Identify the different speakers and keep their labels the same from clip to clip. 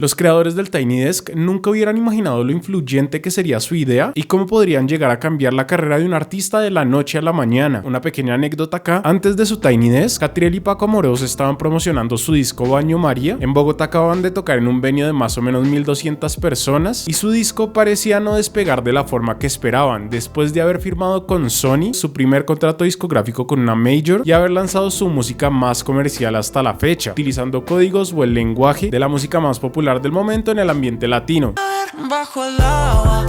Speaker 1: Los creadores del Tiny Desk nunca hubieran imaginado lo influyente que sería su idea y cómo podrían llegar a cambiar la carrera de un artista de la noche a la mañana. Una pequeña anécdota acá: antes de su Tiny Desk, Catriel y Paco Amorós estaban promocionando su disco Baño María. En Bogotá acababan de tocar en un venue de más o menos 1200 personas y su disco parecía no despegar de la forma que esperaban. Después de haber firmado con Sony su primer contrato discográfico con una major y haber lanzado su música más comercial hasta la fecha, utilizando códigos o el lenguaje de la música más popular del momento en el ambiente latino.
Speaker 2: Bajo el agua.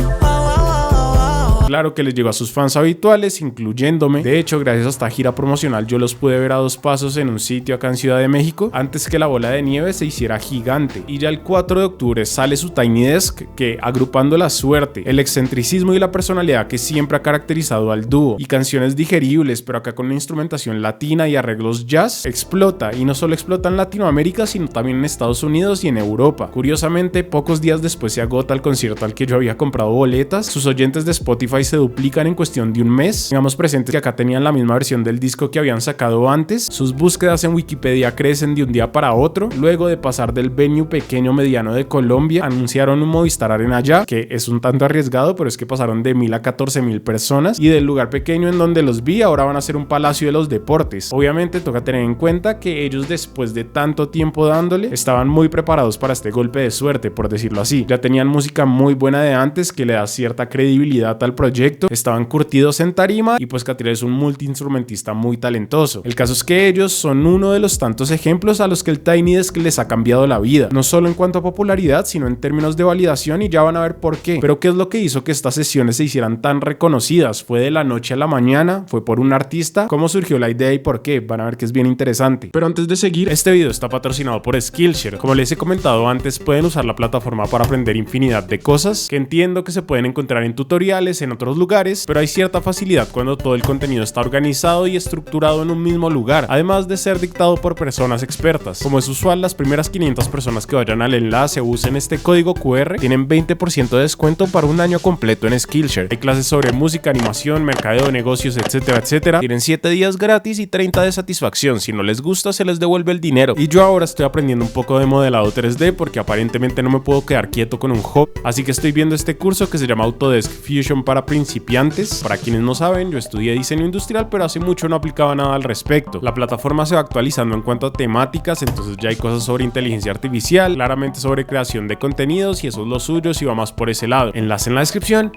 Speaker 1: Claro que les llegó a sus fans habituales, incluyéndome. De hecho, gracias a esta gira promocional yo los pude ver a 2 pasos en un sitio acá en Ciudad de México antes que la bola de nieve se hiciera gigante. Y ya el 4 de octubre sale su Tiny Desk que, agrupando la suerte, el excentricismo y la personalidad que siempre ha caracterizado al dúo y canciones digeribles, pero acá con una instrumentación latina y arreglos jazz, explota. Y no solo explota en Latinoamérica, sino también en Estados Unidos y en Europa. Curiosamente, pocos días después se agota el concierto al que yo había comprado boletas. Sus oyentes de Spotify se duplican en cuestión de un mes. Tengamos presentes que acá tenían la misma versión del disco que habían sacado antes. Sus búsquedas en Wikipedia crecen de un día para otro. Luego de pasar del venue pequeño mediano de Colombia, anunciaron un Movistar Arena ya, que es un tanto arriesgado, pero es que pasaron de 1000 a 14,000 personas. Y del lugar pequeño en donde los vi, ahora van a ser un Palacio de los Deportes. Obviamente toca tener en cuenta que ellos, después de tanto tiempo dándole, estaban muy preparados para este golpe de suerte, por decirlo así. Ya tenían música muy buena de antes que le da cierta credibilidad al proyecto, estaban curtidos en tarima y pues Catriel es un multiinstrumentista muy talentoso. El caso es que ellos son uno de los tantos ejemplos a los que el Tiny Desk les ha cambiado la vida, no solo en cuanto a popularidad, sino en términos de validación, y ya van a ver por qué. Pero ¿qué es lo que hizo que estas sesiones se hicieran tan reconocidas? ¿Fue de la noche a la mañana? ¿Fue por un artista? ¿Cómo surgió la idea y por qué? Van a ver que es bien interesante. Pero antes de seguir, este video está patrocinado por Skillshare. Como les he comentado antes, pueden usar la plataforma para aprender infinidad de cosas que entiendo que se pueden encontrar en tutoriales en otros lugares, pero hay cierta facilidad cuando todo el contenido está organizado y estructurado en un mismo lugar, además de ser dictado por personas expertas. Como es usual, las primeras 500 personas que vayan al enlace o usen este código QR tienen 20% de descuento para un año completo en Skillshare. Hay clases sobre música, animación, mercadeo, negocios, etcétera, etcétera. Tienen 7 días gratis y 30 de satisfacción. Si no les gusta, se les devuelve el dinero. Y yo ahora estoy aprendiendo un poco de modelado 3D porque aparentemente no me puedo quedar quieto con un hobby, así que estoy viendo este curso que se llama Autodesk Fusion para principiantes. Para quienes no saben, yo estudié diseño industrial, pero hace mucho no aplicaba nada al respecto. La plataforma se va actualizando en cuanto a temáticas, entonces ya hay cosas sobre inteligencia artificial, claramente sobre creación de contenidos, y eso es lo suyo si va más por ese lado. Enlace en la descripción.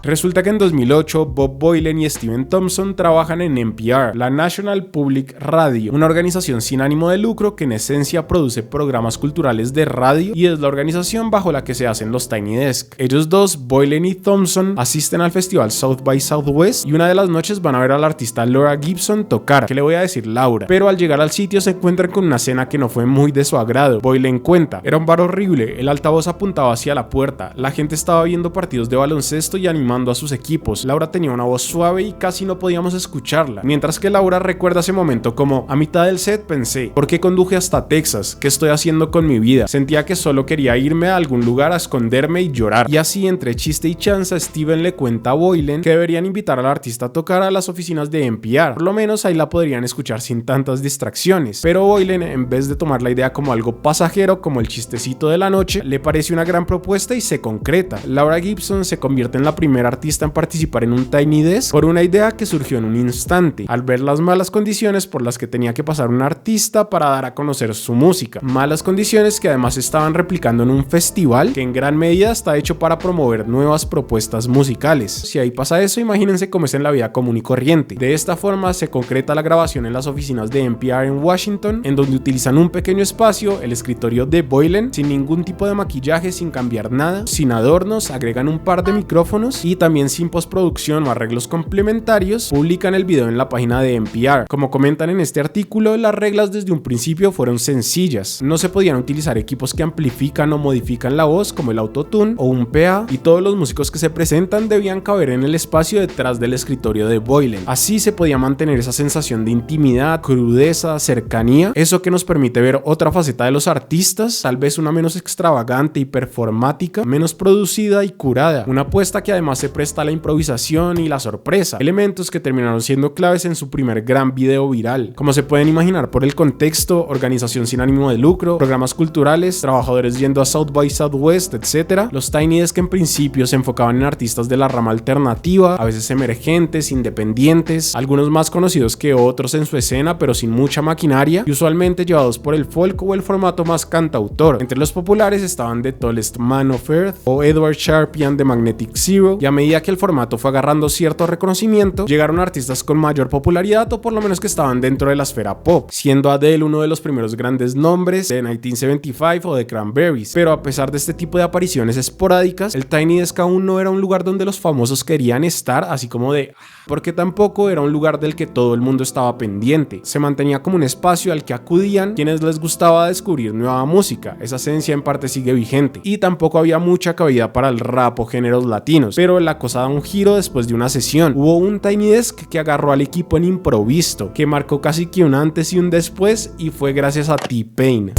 Speaker 1: Resulta que en 2008 Bob Boilen y Steven Thompson trabajan en NPR, la National Public Radio, una organización sin ánimo de lucro que en esencia produce programas culturales de radio y es la organización bajo la que se hacen los Tiny Desk. Ellos dos, Boilen y Thompson, asisten al festival South by Southwest y una de las noches van a ver al artista Laura Gibson tocar. ¿Qué le voy a decir Laura? Pero al llegar al sitio se encuentran con una cena que no fue muy de su agrado. Boilen cuenta: era un bar horrible, el altavoz apuntaba hacia la puerta, la gente estaba viendo partidos de baloncesto y animando a sus equipos. Laura tenía una voz suave y casi no podíamos escucharla. Mientras que Laura recuerda ese momento como: a mitad del set pensé, ¿por qué conduje hasta Texas? ¿Qué estoy haciendo con mi vida? Sentía que solo quería irme a algún lugar a esconderme y llorar. Y así, entre chiste y chanza, Steven le cuenta a Boilen que deberían invitar al artista a tocar a las oficinas de NPR. Por lo menos ahí la podrían escuchar sin tantas distracciones. Pero Boilen, en vez de tomar la idea como algo pasajero, como el chistecito de la noche, le parece una gran propuesta y se concreta. Laura Gibson se convierte en la primera artista en participar en un Tiny Desk por una idea que surgió en un instante, al ver las malas condiciones por las que tenía que pasar un artista para dar a conocer su música. Malas condiciones que además estaban replicando en un festival que en gran medida está hecho para promover nuevas propuestas musicales. Si ahí pasa eso, imagínense cómo es en la vida común y corriente. De esta forma se concreta la grabación en las oficinas de NPR en Washington, en donde utilizan un pequeño espacio, el escritorio de Boilen, sin ningún tipo de maquillaje, sin cambiar nada, sin adornos, agregan un par de micrófonos y también sin postproducción o arreglos complementarios, publican el video en la página de NPR. Como comentan en este artículo, las reglas desde un principio fueron sencillas. No se podían utilizar equipos que amplifican o modifican la voz, como el autotune o un PA, y todos los músicos que se presentan debían caber en el espacio detrás del escritorio de Boilen. Así se podía mantener esa sensación de intimidad, crudeza, cercanía, eso que nos permite ver otra faceta de los artistas, tal vez una menos extravagante y performática, menos producida y curada, una apuesta que además más se presta a la improvisación y la sorpresa, elementos que terminaron siendo claves en su primer gran video viral. Como se pueden imaginar por el contexto, organización sin ánimo de lucro, programas culturales, trabajadores yendo a South by Southwest, etc., los Tiny Desk en principio se enfocaban en artistas de la rama alternativa, a veces emergentes, independientes, algunos más conocidos que otros en su escena pero sin mucha maquinaria y usualmente llevados por el folk o el formato más cantautor. Entre los populares estaban The Tallest Man of Earth o Edward Sharpe and the Magnetic Zero, y a medida que el formato fue agarrando cierto reconocimiento, llegaron artistas con mayor popularidad o por lo menos que estaban dentro de la esfera pop, siendo Adele uno de los primeros grandes nombres de 1975 o de Cranberries. Pero a pesar de este tipo de apariciones esporádicas, el Tiny Desk aún no era un lugar donde los famosos querían estar, así como de... porque tampoco era un lugar del que todo el mundo estaba pendiente. Se mantenía como un espacio al que acudían quienes les gustaba descubrir nueva música. Esa esencia en parte sigue vigente. Y tampoco había mucha cabida para el rap o géneros latinos. Pero la cosa da un giro después de una sesión. Hubo un Tiny Desk que agarró al equipo en improviso, que marcó casi que un antes y un después, y fue gracias a T-Pain.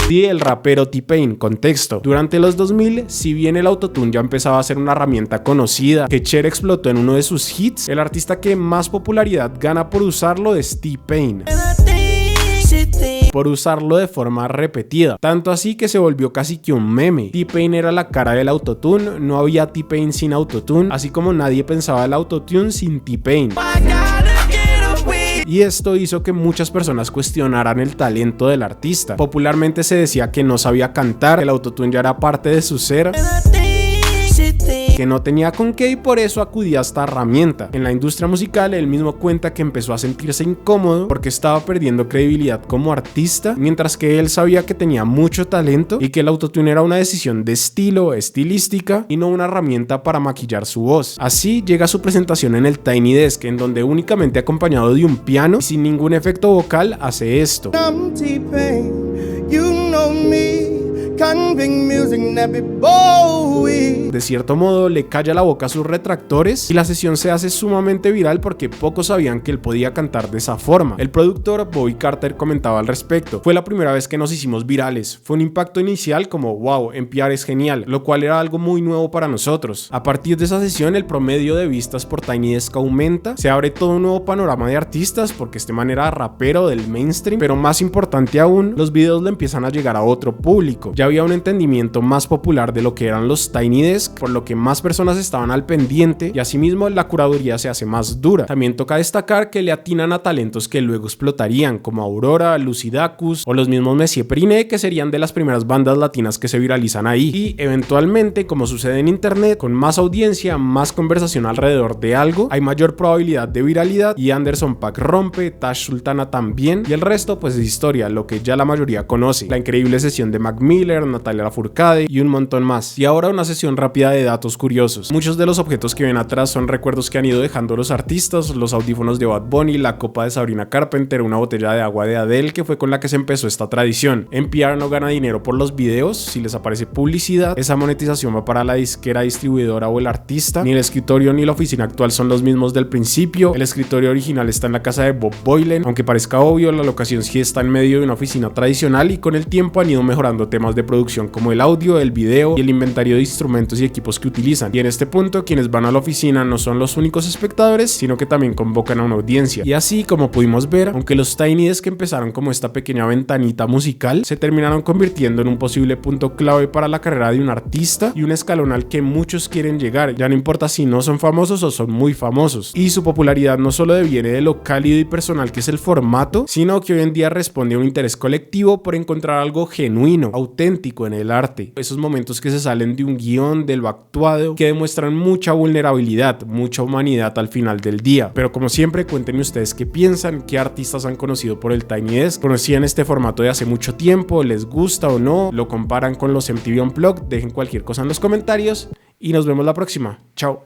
Speaker 1: Sí, el rapero T-Pain. Contexto: durante los 2000, si bien el autotune ya empezaba a ser una herramienta conocida que Cher explotó en uno de sus hits, el artista que más popularidad gana por usarlo es T-Pain, por usarlo de forma repetida, tanto así que se volvió casi que un meme. T-Pain era la cara del autotune, no había T-Pain sin autotune, así como nadie pensaba el autotune sin T-Pain. Y esto hizo que muchas personas cuestionaran el talento del artista. Popularmente se decía que no sabía cantar, que el autotune ya era parte de su ser, que no tenía con qué y por eso acudía a esta herramienta. En la industria musical él mismo cuenta que empezó a sentirse incómodo porque estaba perdiendo credibilidad como artista, mientras que él sabía que tenía mucho talento y que el autotune era una decisión de estilo, estilística y no una herramienta para maquillar su voz. Así llega su presentación en el Tiny Desk, en donde únicamente acompañado de un piano y sin ningún efecto vocal hace esto. De cierto modo le calla la boca a sus retractores y la sesión se hace sumamente viral porque pocos sabían que él podía cantar de esa forma. El productor Bobby Carter comentaba al respecto: fue la primera vez que nos hicimos virales, fue un impacto inicial como wow, NPR es genial, lo cual era algo muy nuevo para nosotros. A partir de esa sesión el promedio de vistas por Tiny Desk aumenta, se abre todo un nuevo panorama de artistas porque este man era rapero del mainstream, pero más importante aún, los videos le empiezan a llegar a otro público. Ya había un entendimiento más popular de lo que eran los Tiny Desk, por lo que más personas estaban al pendiente y asimismo la curaduría se hace más dura. También toca destacar que le atinan a talentos que luego explotarían, como Aurora, Lucidacus o los mismos Messier Periné, que serían de las primeras bandas latinas que se viralizan ahí. Y eventualmente, como sucede en internet, con más audiencia, más conversación alrededor de algo, hay mayor probabilidad de viralidad y Anderson .Paak rompe, Tash Sultana también, y el resto pues es historia, lo que ya la mayoría conoce. La increíble sesión de Mac Miller, Natalia Lafourcade y un montón más. Y ahora una sesión rápida de datos curiosos. Muchos de los objetos que ven atrás son recuerdos que han ido dejando los artistas: los audífonos de Bad Bunny, la copa de Sabrina Carpenter, una botella de agua de Adele, que fue con la que se empezó esta tradición. NPR no gana dinero por los videos, si les aparece publicidad, esa monetización va para la disquera, distribuidora o el artista. Ni el escritorio ni la oficina actual son los mismos del principio. El escritorio original está en la casa de Bob Boilen, aunque parezca obvio, la locación sí está en medio de una oficina tradicional y con el tiempo han ido mejorando temas de producción como el audio, el video y el inventario de instrumentos y equipos que utilizan. Y en este punto, quienes van a la oficina no son los únicos espectadores, sino que también convocan a una audiencia. Y así, como pudimos ver, aunque los Tiny Desk que empezaron como esta pequeña ventanita musical, se terminaron convirtiendo en un posible punto clave para la carrera de un artista y un escalón al que muchos quieren llegar, ya no importa si no son famosos o son muy famosos. Y su popularidad no solo deviene de lo cálido y personal que es el formato, sino que hoy en día responde a un interés colectivo por encontrar algo genuino, auténtico en el arte. Esos momentos que se salen de un guión, de lo actuado, que demuestran mucha vulnerabilidad, mucha humanidad al final del día. Pero como siempre, cuéntenme ustedes qué piensan, qué artistas han conocido por el Tiny Desk, conocían este formato de hace mucho tiempo, les gusta o no, lo comparan con los MTV Unplugged, dejen cualquier cosa en los comentarios y nos vemos la próxima. Chao.